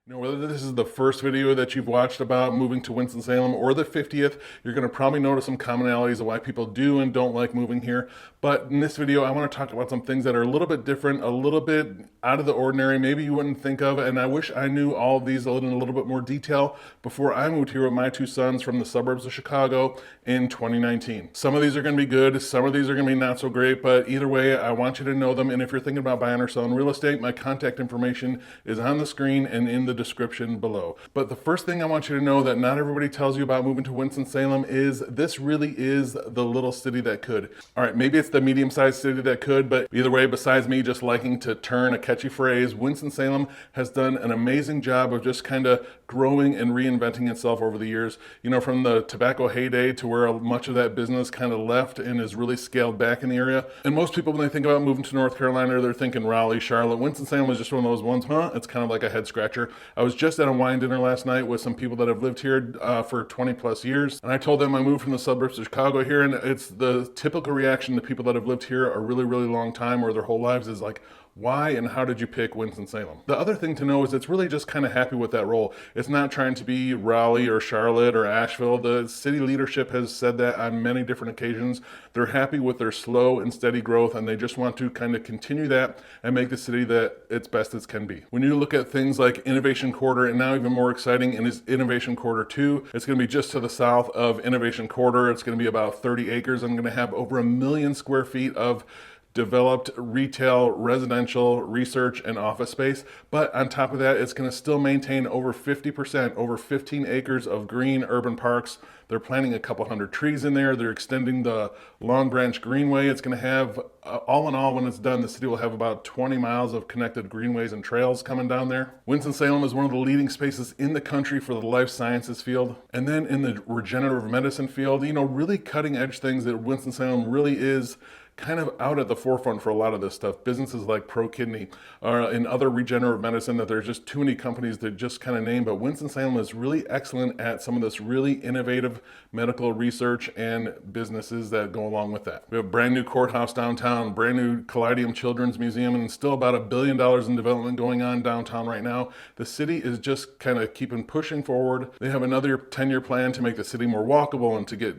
Whether this is the first video that you've watched about moving to Winston-Salem or the 50th, you're going to probably notice some commonalities of why people do and don't like moving here. But in this video, I want to talk about some things that are a little bit different, a little bit out of the ordinary, maybe you wouldn't think of, and I wish I knew all of these in a little bit more detail before I moved here with my two sons from the suburbs of Chicago in 2019. Some of these are going to be good, some of these are going to be not so great, but either way, I want you to know them, and if you're thinking about buying or selling real estate, my contact information is on the screen and in the description below. But the first thing I want you to know that not everybody tells you about moving to Winston-Salem is this really is the little city that could. All right, maybe it's the medium-sized city that could, but either way, besides me just liking to turn a catchy phrase, Winston-Salem has done an amazing job of just kind of growing and reinventing itself over the years. From the tobacco heyday to where much of that business kind of left and is really scaled back in the area. And most people, when they think about moving to North Carolina, they're thinking Raleigh, Charlotte. Winston-Salem was just one of those ones, it's kind of like a head scratcher. I was just at a wine dinner last night with some people that have lived here for 20 plus years. And I told them I moved from the suburbs of Chicago here, and it's the typical reaction to people that have lived here a really, really long time or their whole lives is like, why and how did you pick Winston-Salem? The other thing to know is it's really just kind of happy with that role. It's not trying to be Raleigh or Charlotte or Asheville. The city leadership has said that on many different occasions. They're happy with their slow and steady growth, and they just want to kind of continue that and make the city that its best as can be. When you look at things like Innovation Quarter, and now even more exciting is Innovation Quarter 2, it's going to be just to the south of Innovation Quarter. It's going to be about 30 acres. I'm going to have over 1 million square feet of developed retail, residential, research, and office space. But on top of that, it's going to still maintain over 50%, over 15 acres of green urban parks. They're planting a couple hundred trees in there. They're extending the Long Branch Greenway. It's going to have, all in all, when it's done, the city will have about 20 miles of connected greenways and trails coming down there. Winston-Salem is one of the leading spaces in the country for the life sciences field. And then in the regenerative medicine field, really cutting edge things that Winston-Salem really is kind of out at the forefront for a lot of this stuff. Businesses like ProKidney or in other regenerative medicine that there's just too many companies that just kind of name, but Winston-Salem is really excellent at some of this really innovative medical research and businesses that go along with that. We have a brand new courthouse downtown, brand new Callidium Children's Museum, and still about $1 billion in development going on downtown right now. The city is just kind of keeping pushing forward. They have another 10-year plan to make the city more walkable and to get,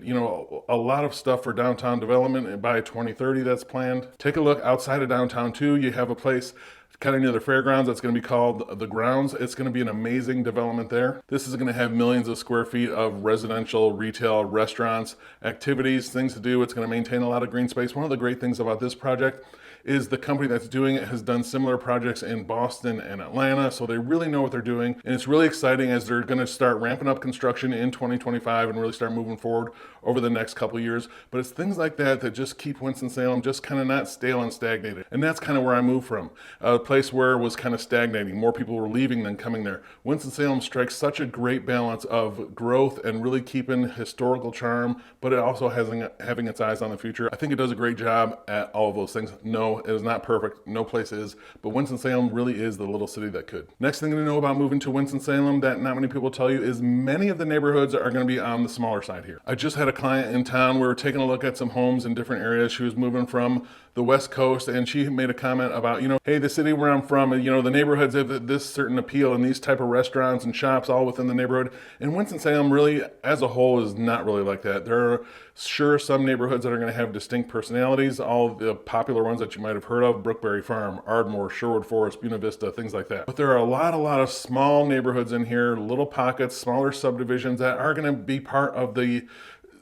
a lot of stuff for downtown development by 2030 that's planned. Take a look outside of downtown too. You have a place kind of near the fairgrounds that's going to be called The Grounds. It's going to be an amazing development there. This is going to have millions of square feet of residential, retail, restaurants, activities, things to do. It's going to maintain a lot of green space. One of the great things about this project is the company that's doing it has done similar projects in Boston and Atlanta, so they really know what they're doing. And it's really exciting as they're going to start ramping up construction in 2025 and really start moving forward over the next couple of years. But it's things like that that just keep Winston-Salem just kind of not stale and stagnated. And that's kind of where I moved from, a place where it was kind of stagnating. More people were leaving than coming there. Winston-Salem strikes such a great balance of growth and really keeping historical charm, but it also has having its eyes on the future. I think it does a great job at all of those things. No, it is not perfect. No place is. But Winston-Salem really is the little city that could. Next thing to know about moving to Winston-Salem that not many people tell you is many of the neighborhoods are going to be on the smaller side here. I just had a client in town. We were taking a look at some homes in different areas. She was moving from the West Coast, and she made a comment about, hey, the city where I'm from, the neighborhoods have this certain appeal and these type of restaurants and shops all within the neighborhood. And Winston-Salem really, as a whole, is not really like that. There are sure some neighborhoods that are going to have distinct personalities, all the popular ones that you might have heard of, Brookberry Farm, Ardmore, Sherwood Forest, Buena Vista, things like that. But there are a lot of small neighborhoods in here, little pockets, smaller subdivisions that are going to be part of the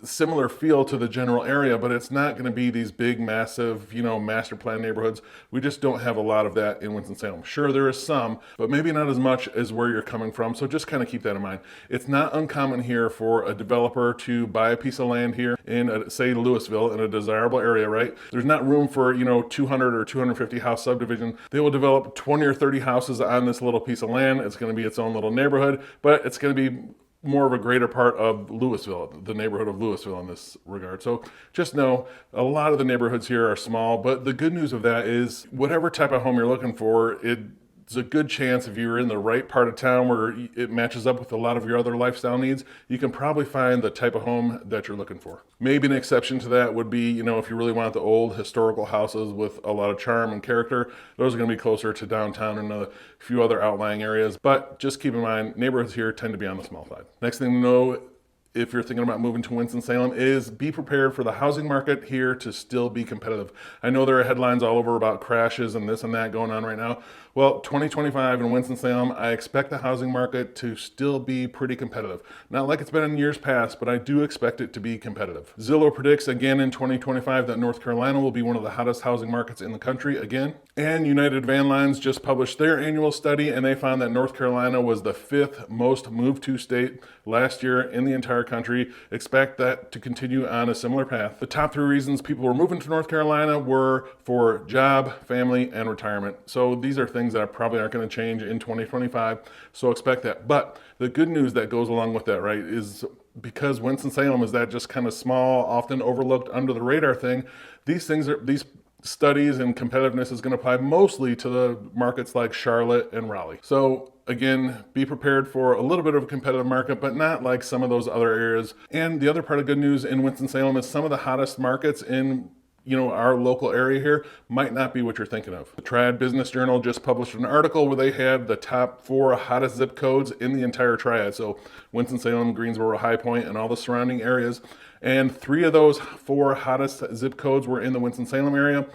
similar feel to the general area, but it's not going to be these big, massive, master plan neighborhoods. We just don't have a lot of that in Winston-Salem. Sure, there is some, but maybe not as much as where you're coming from. So just kind of keep that in mind. It's not uncommon here for a developer to buy a piece of land here in, say, Louisville, in a desirable area, right? There's not room for, 200 or 250 house subdivision. They will develop 20 or 30 houses on this little piece of land. It's going to be its own little neighborhood, but it's going to be more of a greater part of Louisville, the neighborhood of Louisville in this regard. So just know a lot of the neighborhoods here are small, but the good news of that is whatever type of home you're looking for, it's there's a good chance if you're in the right part of town where it matches up with a lot of your other lifestyle needs, you can probably find the type of home that you're looking for. Maybe an exception to that would be, if you really want the old historical houses with a lot of charm and character, those are going to be closer to downtown and a few other outlying areas. But just keep in mind, neighborhoods here tend to be on the small side. Next thing to know, if you're thinking about moving to Winston-Salem, is be prepared for the housing market here to still be competitive. I know there are headlines all over about crashes and this and that going on right now. Well, 2025 in Winston-Salem, I expect the housing market to still be pretty competitive. Not like it's been in years past, but I do expect it to be competitive. Zillow predicts again in 2025 that North Carolina will be one of the hottest housing markets in the country again. And United Van Lines just published their annual study, and they found that North Carolina was the 5th most moved to state last year in the entire country. Expect that to continue on a similar path. The top 3 reasons people were moving to North Carolina were for job, family, and retirement. So these are things that probably aren't going to change in 2025. So expect that. But the good news that goes along with that, right, is because Winston-Salem is that just kind of small, often overlooked under the radar thing, these studies and competitiveness is going to apply mostly to the markets like Charlotte and Raleigh. So again, be prepared for a little bit of a competitive market, but not like some of those other areas. And the other part of good news in Winston-Salem is some of the hottest markets in our local area here might not be what you're thinking of. The Triad Business Journal just published an article where they had the top 4 hottest zip codes in the entire Triad. So Winston-Salem, Greensboro, High Point, and all the surrounding areas. And 3 of those 4 hottest zip codes were in the Winston-Salem area.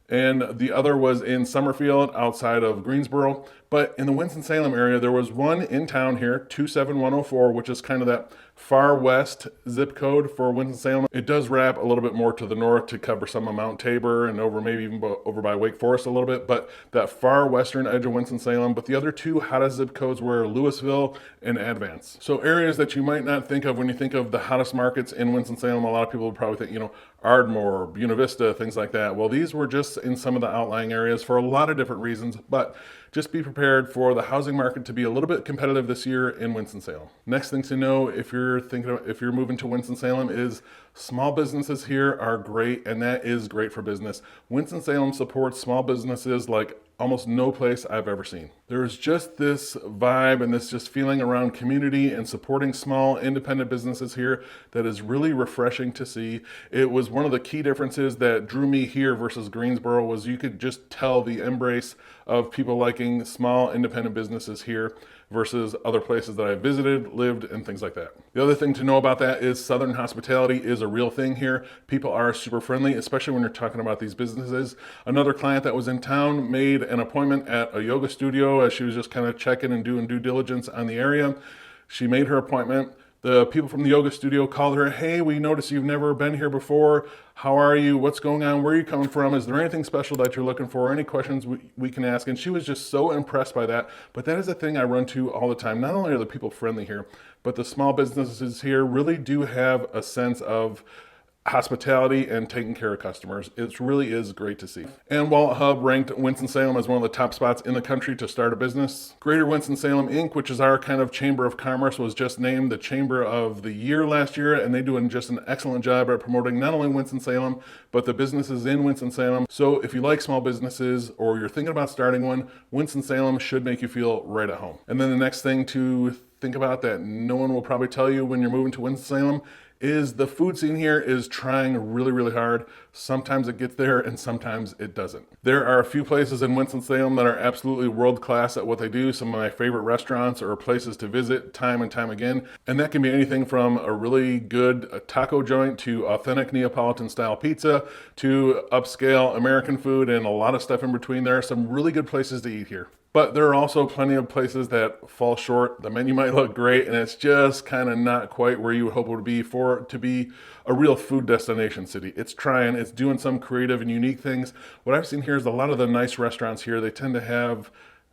And the other was in Summerfield outside of Greensboro. But in the Winston-Salem area, there was one in town here, 27104, which is kind of that far west zip code for Winston-Salem. It does wrap a little bit more to the north to cover some of Mount Tabor and over maybe even over by Wake Forest a little bit, but that far western edge of Winston-Salem. But the other 2 hottest zip codes were Louisville and Advance. So areas that you might not think of when you think of the hottest markets in Winston-Salem, a lot of people would probably think, Ardmore, Buena Vista, things like that. Well, these were just in some of the outlying areas for a lot of different reasons, but just be prepared for the housing market to be a little bit competitive this year in Winston-Salem. Next thing to know if you're moving to Winston-Salem is small businesses here are great, and that is great for business. Winston-Salem supports small businesses like almost no place I've ever seen. There's just this vibe and this just feeling around community and supporting small independent businesses here that is really refreshing to see. It was one of the key differences that drew me here versus Greensboro was you could just tell the embrace of people liking small independent businesses here versus other places that I visited, lived, and things like that. The other thing to know about that is Southern hospitality is a real thing here. People are super friendly, especially when you're talking about these businesses. Another client that was in town made an appointment at a yoga studio as she was just kind of checking and doing due diligence on the area. She made her appointment. The people from the yoga studio called her, hey, we noticed you've never been here before. How are you? What's going on? Where are you coming from? Is there anything special that you're looking for? Any questions we can ask? And she was just so impressed by that. But that is a thing I run to all the time. Not only are the people friendly here, but the small businesses here really do have a sense of hospitality and taking care of customers. It really is great to see. And Wallet Hub ranked Winston-Salem as one of the top spots in the country to start a business. Greater Winston-Salem Inc., which is our kind of Chamber of Commerce, was just named the Chamber of the Year last year, and they do just an excellent job at promoting not only Winston-Salem, but the businesses in Winston-Salem. So if you like small businesses or you're thinking about starting one, Winston-Salem should make you feel right at home. And then the next thing to think about that no one will probably tell you when you're moving to Winston-Salem is the food scene here is trying really, really hard. Sometimes it gets there and sometimes it doesn't. There are a few places in Winston-Salem that are absolutely world-class at what they do. Some of my favorite restaurants or places to visit time and time again. And that can be anything from a really good taco joint to authentic Neapolitan-style pizza to upscale American food and a lot of stuff in between. There are some really good places to eat here. But there are also plenty of places that fall short. The menu might look great, and it's just kind of not quite where you would hope it would be for it to be a real food destination city. It's trying, it's doing some creative and unique things. What I've seen here is a lot of the nice restaurants here, they tend to have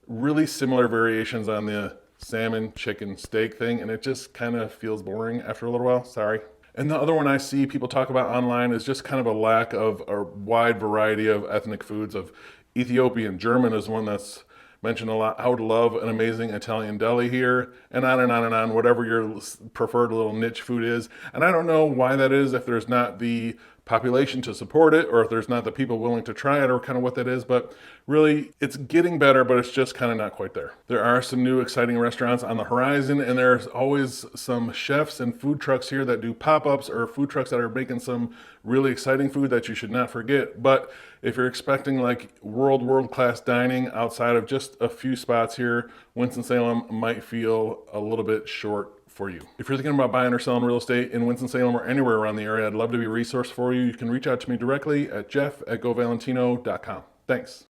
really similar variations on the salmon, chicken, steak thing, and it just kind of feels boring after a little while. Sorry. And the other one I see people talk about online is just kind of a lack of a wide variety of ethnic foods. Of Ethiopian, German is one that's mentioned a lot. I would love an amazing Italian deli here, and on and on and on, whatever your preferred little niche food is. And I don't know why that is, if there's not the population to support it, or if there's not the people willing to try it, or kind of what that is. But really, it's getting better, but it's just kind of not quite there. There are some new exciting restaurants on the horizon, and there's always some chefs and food trucks here that do pop-ups, or food trucks that are making some really exciting food that you should not forget. But if you're expecting like world-class dining outside of just a few spots here, Winston-Salem might feel a little bit short for you. If you're thinking about buying or selling real estate in Winston-Salem or anywhere around the area, I'd love to be a resource for you. You can reach out to me directly at jeff@govalentino.com. Thanks.